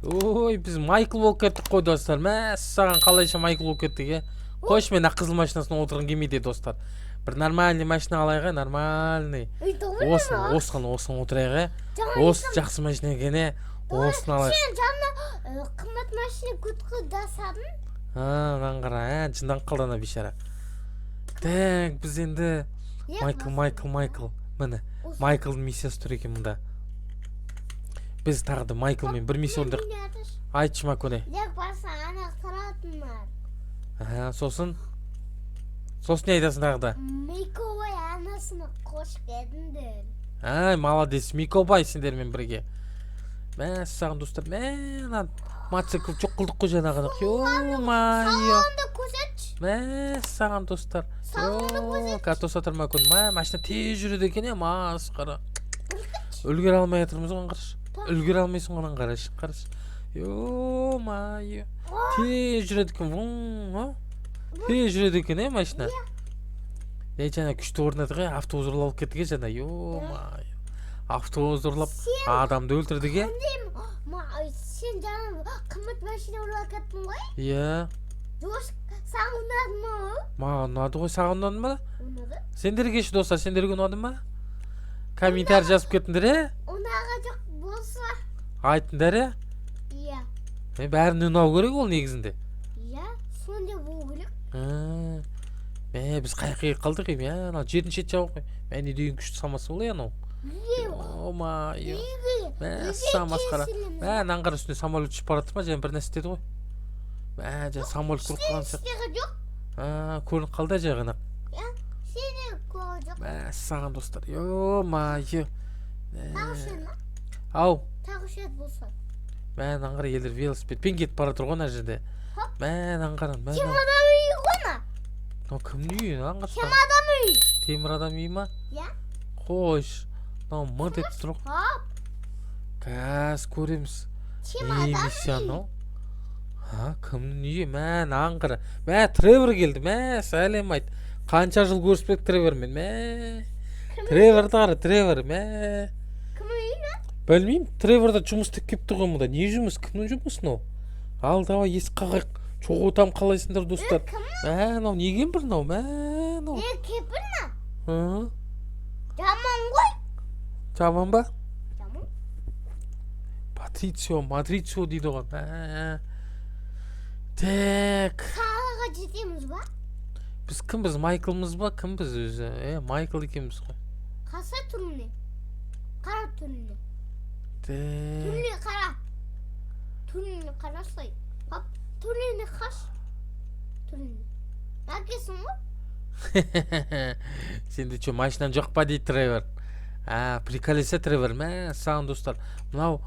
Ой, біз Майкл болып кеттік қой достар. Мәссаған қалайша Майкл болып кеттік, е? Қойшы мен ақ қызыл машинасына отырғым келмейді достар. Бір нормальный машина алайық, нормальный. Осыған отырайық, е? Осы жақсы машина екен, е? Осыны алайық. Сен жаңа қымбат машина күткі дасадың? Наңғара, жындан қалды ана бейшара. Так, біз енді Майкл. Міне, Майклдың миссиясы тұр екен мұнда. Біз тағы да Майклмен бір миссия орындық. Айтшыма көне. Лек баса ана қалатынмар. Сосын не айтасың тағы да? Микобай анасына қош келдіңдер. Молодец, Микобай сендермен бірге. Мәссаған достар, мән мотоцикл жоқ қылдық қой жаңағыдық. Ё-майо. Сағында көзетші. Мәссаған достар. Картоса тұрма күн. Машина тез жүреді екен, масқара. Үлгер алмай жатырмыз оған қараш. Үлгер алмайсың оған қараш. Ё-майо. Тез жүреді екен. Тез жүреді екен, машина. Жаңа күшті орнадық, автобус ұрлап кеттіге жаңа. Ё-майо. Автобус ұрлап адамды өлтірдіге. Сен жаңа қымбат машина ұрлап кеттің ғой? Иә. Дос, саған ұнады ма? Маған ұнады ғой, саған ұнады ма? Ұнады. Сендерге ше достар, сендерге ұнады ма? Комментарий жазып кеттіңдер, е? Ұнаға жоқ болса. Айтыңдар, е? Иә. Бәрін ұнау керек ол негізінде. Иә, сонда болу керек. Біз қайқиға қалдық, анау жерін шет жауық қой. Мен не деген күшті самасы болай анау. О-майо. Масқара. Аңғар үстіне самолет ұшып баратыр ма? Жаңа бір нәрсе деді ғой. Жаңа самолет көріп қалған сияқты. Сен жоқ? Көрініп қалды жағына. Сен көріп жоқ. Мәссаған достар. Ё-майо. Тағышын ма? Ау. Тағышет болса. Аңғар елдер велосипедпен кетіп баратыр ғой ана жерде. Аңғар. Кем адам үйі ғона? Кімнің үйі? Кем адам үйі? Темір адам үйі ма? Иә. Қойш. Мыт етіп тұр ғой. Кәз көреміз. Миссияны. Кімнің үйі? Аңғара. Тревор келді. Сәлем айт. Қанша жыл көріспек Тревормен. Треворды қара, Тревор. Кімнің үйі ме? Білмеймін. Треворда жұмыс істеп кепті ғой мұнда. Не жұмыс? Кімнің жұмыс мынау? Ал давай есік қағайық. Çoğutam қалайсыңдар достар. Мынау неген бір мынау? Кепін ма? Жаман ғой. Жаман ба? Жаман. Матрицио дейді оған. Так. Қалаға жетеміз ба? Біз кім біз? Майклмыз ба? Кім біз өзі? Майкл екенбіз ғой. Қаса түріне? Қара түріне? Так. Түріне қара. Түріне қарасай. Түріне қаш. Түріне. Әкесің ғой? Сенде че машинан жоқ па дейді Тревор. Приколесе Тревор. Саған достар. Мынау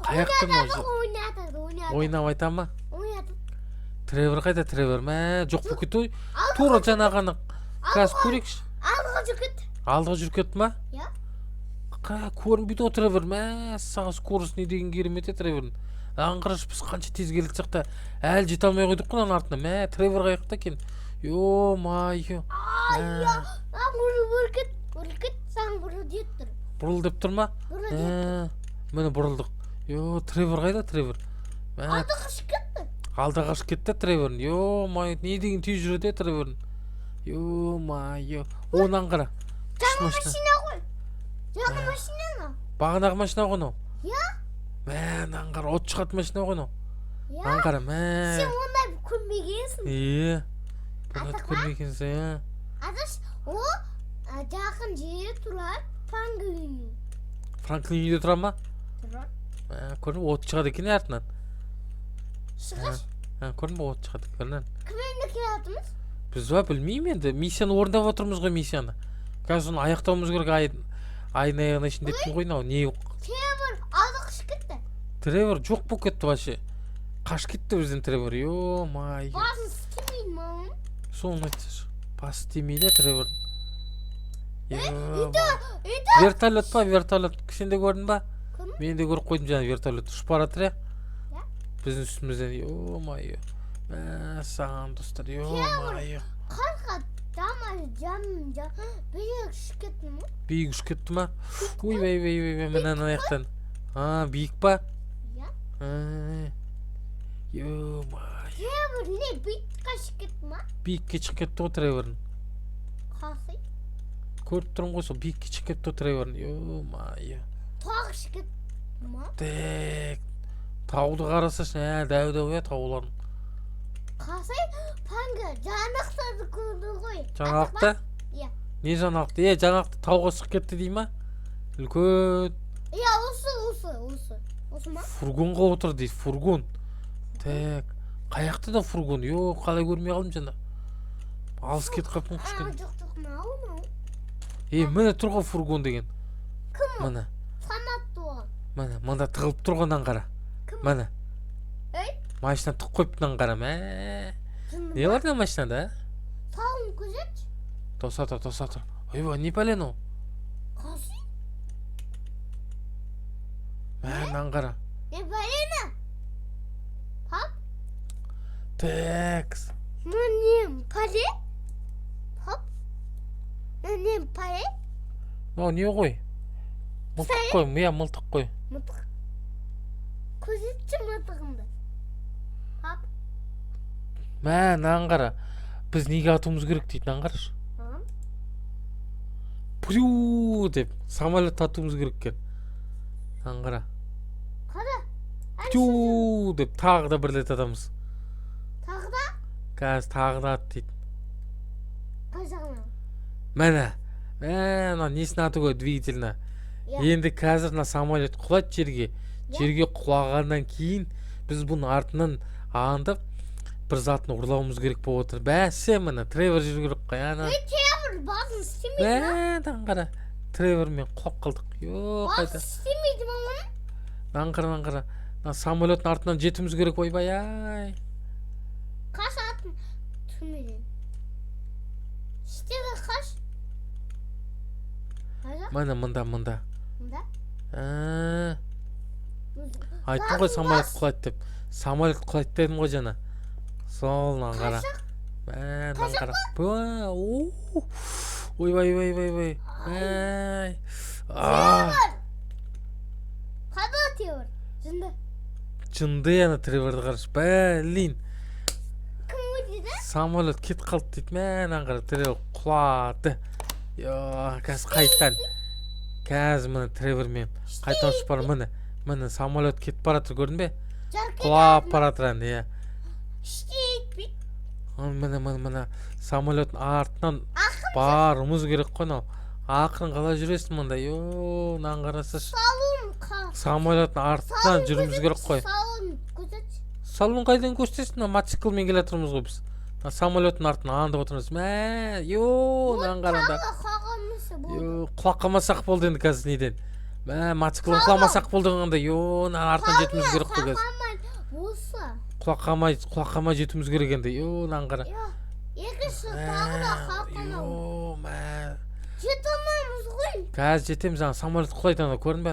қаяқты мынау? Ойнап айта ма? Ойнады. Тревор қайда Тревор? Жоқ бұл кетті ой. Тура жаңағаны. Қазір көрекші. Алдыға жүр кетті. Алдыға жүр кетті ма? Иә. Көрінбейді о Тревор. Саған скорость не деген керемет Тревордың. Аңғараш біз қанша тез келдік та әлі жете алмай қойдық қой артына. Тревор қайықта екен. Ё-майо. Бұрыл кет, саған бұрыл деп тұр. Бұрыл деп тұр ма? Міне бұрылдық. Тревор қайда Тревор? Алдыға қашып кетті. Алдыға қашып кетті Тревордың. Ё-майо, не деген тез жүреді Тревордың. Ё-майо. Оны аңғара. Жаңа машина ғой. Жаңа машина ма? Бағанағы машина ғой мынау. Иә. Аңғара, от шығатын машина ғой мынау. Аңғара, Сен ондай көрмегенсің. Бұны көрмегенсің. Адаш, о жақын жері тұрар Франклин. Франклин үйде тұра ма? Тұрар. Көрдің бе, от шығады екен артынан. Шығаш. Көрдің бе, от шығады екен. Кіммен келатымыз? Біз ба, білмеймін енді. Миссияны орындап отырмыз ғой миссияны. Қазір оны аяқтауымыз керек айын аяғына ішінде еттің ғой мынау. Не Тревор алды қашып кетті. Тревор жоқ болып кетті вообще. Қашып кетті бізден Тревор. Ё-майо. Басын істемейді ма? Соны айтсашы. Басы істемейді Тревор. Үйді. Вертолет па, вертолет. Сен де көрдің ба? Көрдім. Мен де көріп қойдым жаңа вертолет ұшып баратыр. Иә. Біздің үстімізден. Ё-майо. Саған достар. Ё-майо. Қарға дамай биік ұшып кетті ма? Биік ұшып кетті ма? Ой, міне аяқтан. Биік па? Иә. Ё-май. Тревор не бийтке шығып кетті ма? Биікке шығып кетті ғой Тревордың. Қасы? Көріп тұрмын ғой сол биікке шығып кетті ғой Тревордың. Ё-май. Тағы шығып кетті ма? Тек тауды қарасашы, дәу-дәу тауларын. Қасы? Панга жаңалықтарды көрді ғой. Жаңалықты? Иә. Не жаңалықты? Жаңалықты тауға шығып кетті дей ма? Үлкен Иә, осы ма? фургонға отыр дейді, фургон. Тек қаяқты да фургон? Қалай көрмей қалдым жаңа. Алыс кетіп қалыппын кішкене. Жоқ, мынау. Міне тұр ғой фургон деген. Кім? Міне. Санатты оған. Міне, мында тығылып тұрғаннан қара. Міне. Машина тұқ қойыптынан қара. Не бар да машинада? Сауын көзет? Тоса тұр. Ойбай, не пәлен ол? Қасы? Мынан қара. Не пәлені? Пап? Текс. Нем пәле? Пап? Нем пәле? Не ғой? Мылтық қой, мылтық қой. Мылтық? Көзетші мылтығымды. Пап? Мынан қара. Біз неге атуымыз керек дейді, мынан қарашы. Пью деп самолет атуымыз керек кен. Мынан қара. Пью деп тағы да бір рет атамыз. Тағы да? Қазір тағы да ат дейді. Қай жағынан? Мына несін аты ғой, двигательна. Енді қазір самолет құлайды жерге. Жерге құлағаннан кейін біз бұның артынан аңдып бір затын ұрлауымыз керек болып отыр. Бәсе міне Тревор жүру керек қой. Тревор басын істемейді ма? Мынан қара. Тревормен құлап қалдық. Басын істемейді ма оның? Мынан қара. Самолеттің артынан жетіміз керек, ойбай. Қаш атын түсінмеден. Іштегі қаш? Мына мұнда. Мұнда? Айттым ғой самолет құлайды деп. Самолет құлайды дедім ғой жаңа. Солынан қара. Мынан қара. Ойбай. Тревор! Қада Тревор? Жынды? Жынды яна Треворды қарашы. Блин. Кім өтеді? Самолет кет қалды дейді. Мынан қара. Тревор құлады. Қазір қайттан. Қазір міне Тревормен қайттан ұшып бара. Міне самолет кетіп баратыр, көрдің бе? Құлап баратыр әнді. Іштейді бе? Міне самолеттің артынан барымыз керек қой. Ақырын қалай жүресің мұнда? Мынан қарасашы. Самолеттің артынан жүріміз керек қой. Салон көзетші. Салон қайдан көрсетесің? Мотоциклмен келе жатырмыз ғой біз. Самолеттің артынан аңдып отырмыз. Мынан қараңдар. Құлақ қалмасақ болды енді қазір неден. Мотоциклмен құламасақ болды қандай. Мынан артынан жетіміз керек қой қазір. Құлақ қалмай жетіміз керек енді. Мынан қара. Екінші тағы да қалқанау. Жете алмаймыз ғой. Қазір жетеміз. Самолет құлайды, көрдің бе?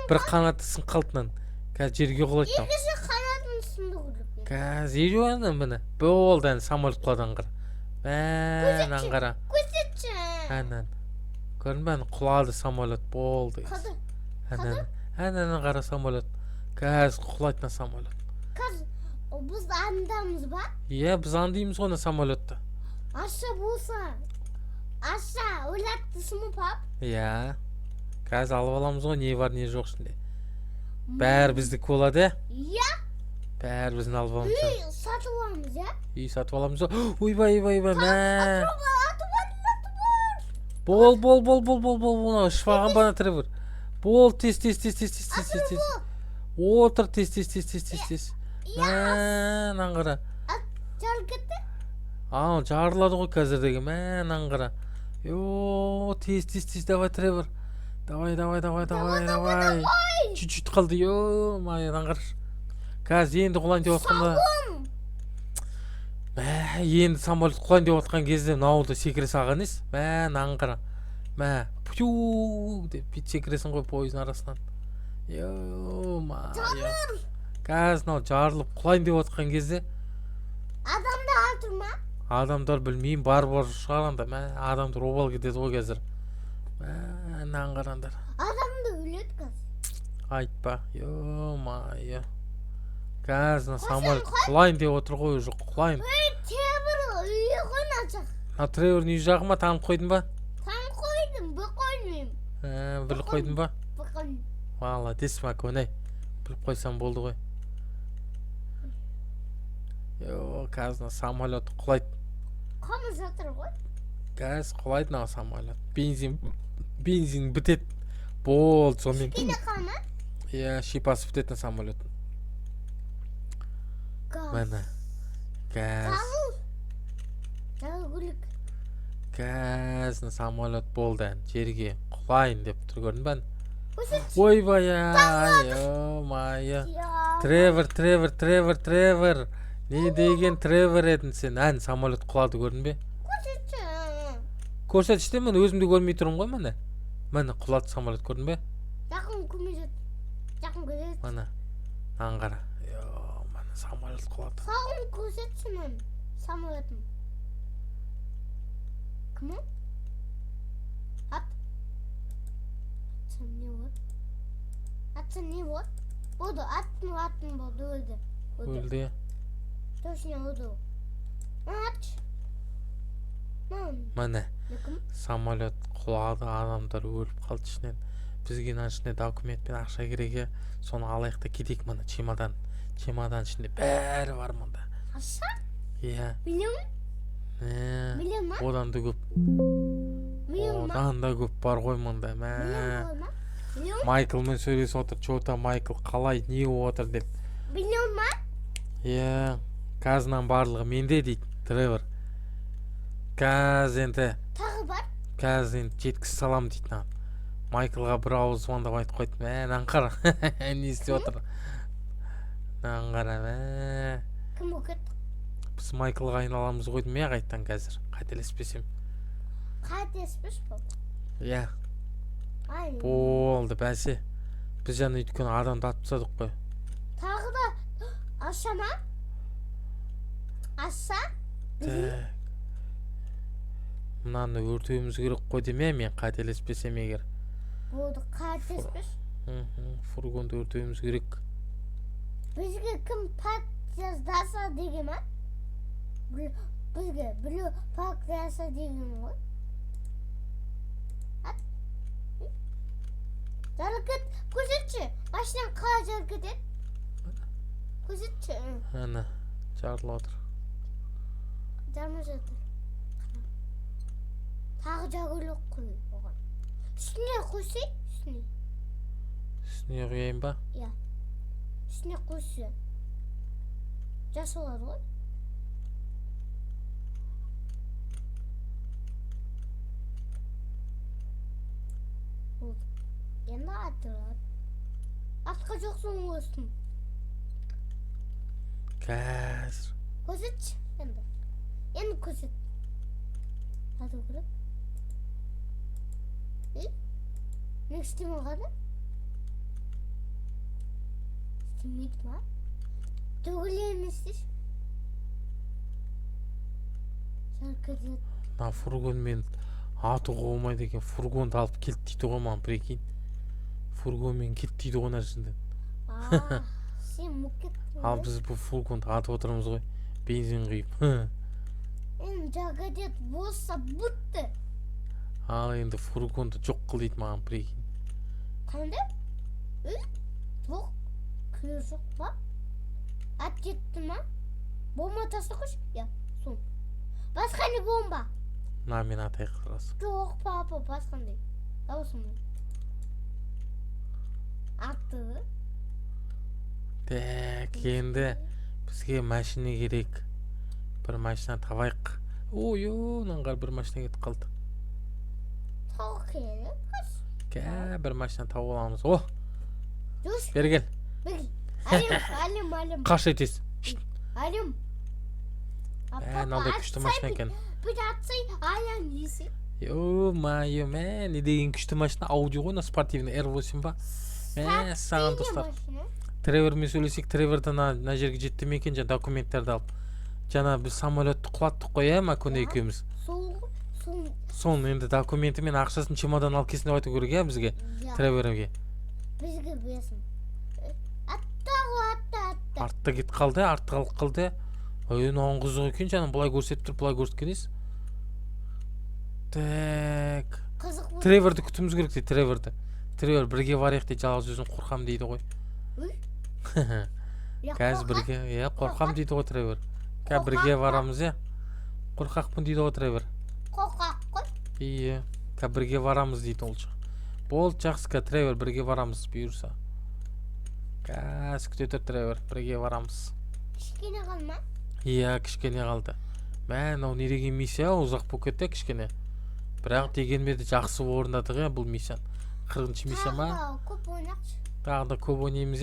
Бір қанаты сынып қалдынан. Қазір жерге құлайды. Екінші қанатын сынды көріп. Қазір ері міне. Болды самолет құладан қара. Мынан қара. Көзетші. Көрдің бе? Құлады самолет. Болды. Әнен қара самолет. Қазір құлайды самолет. Қазір біз андамыз ба? Біз андаймыз ғой самолетті. Аша болса. Аша ойлаттысың ма, пап? Қазір алып аламыз ғой, не бар, не жоқ ішінде. Бәрі біздікі болады, бәрі біздің алып аламыз. Үй сатып аламыз, Үй сатып аламыз. Ойбай, Аты бар. Бол, шыпаған бана Тревор. Бол, тез. Отыр, тез. Мынан қара. Жарып кетті? Жарылады ғой қазірдегі. Мынан қара. Тез, давай Тревор. Давай. Чуть-чуть қалды. Мынан қарашы. Қазір енді құлайын деп отқанда. Енді самолет құлайын деп отқан кезде наулды секіре салған ес. Мынан қара. Пью деп бит секіресің ғой пойыздың арасынан. Қазір жарылып құлайын деп отқан кезде. Адамдар алтыр ма? Адамдар білмеймін, бар шығаранда. Адамдар обал кетеді ғой қазір. Мынан қараңдар. Адамды өледі қазір. Айтпа. Қазір самолет құлайын деп отыр ғой, уже құлайын. Тревор үйі қоймасақ. Тревордың үй жағы ма, танып қойдың ба? Танып қойдым, бір қоймайым. Біліп қойдың ба? Бір қойдым. Молодец, Макон, біліп қойсам болды ғой. Қазір самолет құлайды. Қамыз жатыр ғой. Қазір құлайды мына самолет. Бензин бітеді. Болды, сонымен. Шипені қалма? Шипасы бітетін самолет. Міне. Қазір самолет болды. Жерге құлайын деп тұр, көрдің бән? Ойбай-ай, о-майы. Тревор. Не деген Тревор едің сен? Самолет құлады, көрдің бе? Көрсетші мен өзімді көрмей тұрмын ғой, міне. Міне құлады самолет, көрдің бе? Жақын көмежет. Жақын көзет. Міне. Аңғара. Міне самолет құлады. Сағын көрсетші мен самолетім. Кім о? Ат. Атса не болды? Болды, аттың болды, өлді. Өлді. Точно өлді. Атш. Міне. Самолет құлады, адамдар өліп қалды ішінен. Бізге ішіне документ пен ақша кереге, соны алайық та кетейік. Міне чемодан ішінде бәрі бар мұнда. Ақша? Иә. Миллион? Миллион ма? Одан да көп. Миллион ма? Одан да көп бар ғой мұнда. Миллион ма? Майклмен сөйлесіп отыр. Чота Майкл қалай не отыр деп. Миллион ма? Иә. Қазынан барлығы менде дейді Тревор. Каз енді. Тағы бар? Каз енді жеткіз салам дейді. Майклға бір ауыз звондап айтып қойды. Аңғара. Не істеп отыр? Аңғара. Кім өкет? Біз Майклға айналамыз ғой деймін қайттан қазір. Қателеспесем. Қателеспеш бұл? Иә. Болды бәсе. Біз жаңа өйткені адамды атып тастадық қой. Тағы да аша ма? Аша? Мынаны өртеуіміз керек қой деме, мен қателеспесем егер. Болды, қателеспеш? Фургонды өртеуіміз керек. Бізге кім пак жаздаса деген ма? Бізге біреу пак жазса деген ғой. Жарылкет, көрсетші. Машинан қалай жарылкет ет? Көрсетші. Ана, жарылып отыр. Жарма жатыр. Тағы жағылық қой оған. Үстіне қойсай, үстіне. Үстіне қойайын ба? Иә. Үстіне қойсы. Жас олады ғой. Болды. Енді атылады. Атқа жоқсын өстім. Қазір. Көрсетші енді. Енді көрсет. Ату керек. Ne isteyeyim o kadar? İsteyeyim mi? Doğrulayın istiş. Şarkıcı. Мына фургонмен атуға болмайды екен. Фургонды алып келді дейді ғой маған, прикинь. Фургонмен кетті дейді ғой мына жерден. Сен мұкет. Ал біз бұл фургонды атып отырмыз ғой. Бензин құйып. Енді жағадет болса бұтты. Ал енді фургонды жоқ қыл дейді маған, прикинь. Қандай? Жоқ. Күлі жоқ па? Ат кетті ма? Бомба тасты қош? Я, сон. Басқа не бомба? На, мен атай қырас. Жоқ, папа, басқандай. Дауысымдай. Атты. Так, енді бізге машина керек. Бір машина табайық. Ой-ой, нанғар бір машина кетіп қалды. Тауық керек. Бір машина тауып аламыз. О! Жүш. Бері кел. Алим. Қаш етесіз. Алим. Мынандай күшті машина екен. Бір атсай, аян есі. Йо-майо, не деген күшті машина. Ауди ғой, спортивный R8 ба? Саған достар. Тревормен сөйлесек, Тревордан на жерге жетті ме екен, документтерді алып. Жаңа біз самолетті құлаттық қой, Макон екеуміз. Соның енді документі мен ақшасын чемодан алып кесін деп айту керек, бізге? Треворге. Бізге бесін. Атта ғой, атта. артта кетіп қалды, артта қалып қалды. Ой, мынауың қызық екен жаным, былай көрсетіп тұр, былай көрсеткеніз. Так. Қызық болды. Треворды күтіміз керек дейді, Треворды. Тревор бірге барайық дейді, жалғыз өзім қорқам дейді ғой. Қазір бірге, қорқам дейді ғой Тревор. Қазір бірге барамыз, қорқақпын дейді ғой Тревор. Қорқақ қой. Қазір бірге барамыз дейді ол. Болды, жақсы, Тревор, бірге барамыз бұйырса. Қазір күте тұр Тревор, бірге барамыз. Кішкене қалма? Кішкене қалды. Мынау не деген миссия, ұзақ болып кетті кішкене. Бірақ дегенмен де жақсы орындадық бұл миссияны. 40-шы миссия ма? Көп ойнақшы. Тағы да көп ойнаймыз,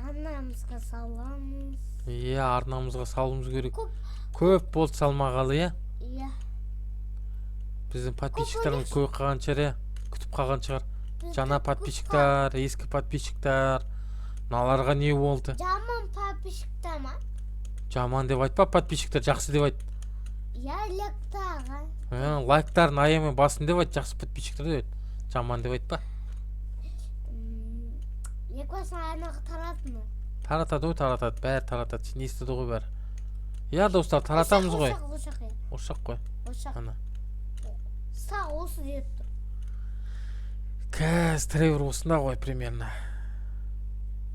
Арнамызға саламыз. Арнамызға салуымыз керек. Көп болды салмағалы, Біздің подписчиктарымыз көп қалған шығар, күтіп қалған шығар. Жаңа подписчиктар, ескі подписчиктар. Мыналарға не болды? Жаман подписчиктар ма? Жаман деп айтпа, подписчиктар жақсы деп айт. Лайктарға. Лайктарын аямай басын деп айт, жақсы подписчиктар деп айт. Жаман деп айтпа. Еквасын аймағы таратты ма? Таратады ғой, таратады. Бәрі таратады. Сен естіді ғой бәрі. Достар, таратамыз ғой. Ошақ қой. Ана. Сақ осы деп тұр. Қазір Тревор осында ғой примерно.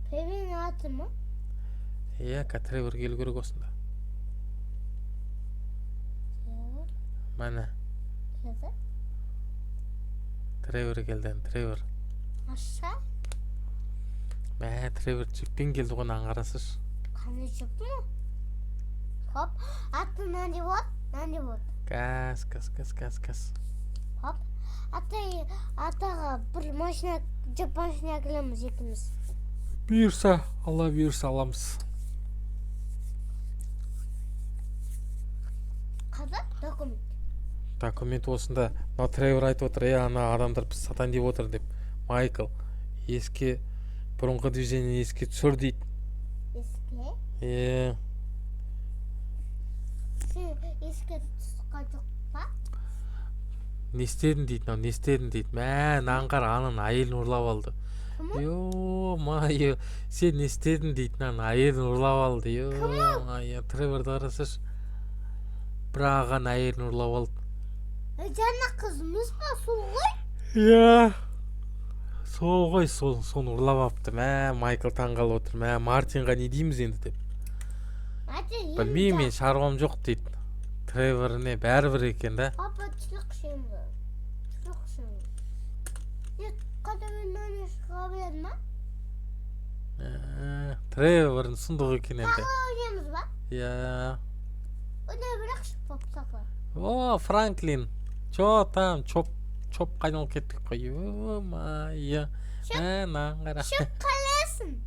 Тревор аты ма? Тревор келу керек осында. Мәне. Тревор келді, Тревор. Аша? Тревор жүкпен келді ғой, аңғарасыз. Қандай жүк мұ? Хоп, аты нәнде бот? Нәнде бот? Кәс. Хоп, атаға бір машина, жүк машина келеміз екіміз. Бұйырса, Алла бұйырса аламыз. Қада? Документ. Документ осында. Тревор айтып отыр, ана адамдар біз сатан деп отыр деп. Майкл, еске бұрынғы движение еске түсір дейді. Еске? Сен еске түсіқа жоқ па? Не істедің дейді. Аңғар анын әйелін ұрлап алды. Сен не істедің дейді, әйелін ұрлап алды. Треворды қарасаш. Бір аған әйелін ұрлап алды. Жаңа қызымыз ба, сол ғой? Сол ғой, соны ұрлап апты. Майкл таңғалып отыр. Мартинға не дейміз енді деп. Білмеймін, мен шаруам жоқ дейді. Тревор не бәрібір екен да. Папа, түсіқшен бі. Қадамын мәне шыға біледі ма? Тревордың сұндық екен енді. Тағы ойнаймыз ба? Ойнай бірақ шықпап тақы. Франклин. Там чоп қайнал кеттік қой. Шық қалесін.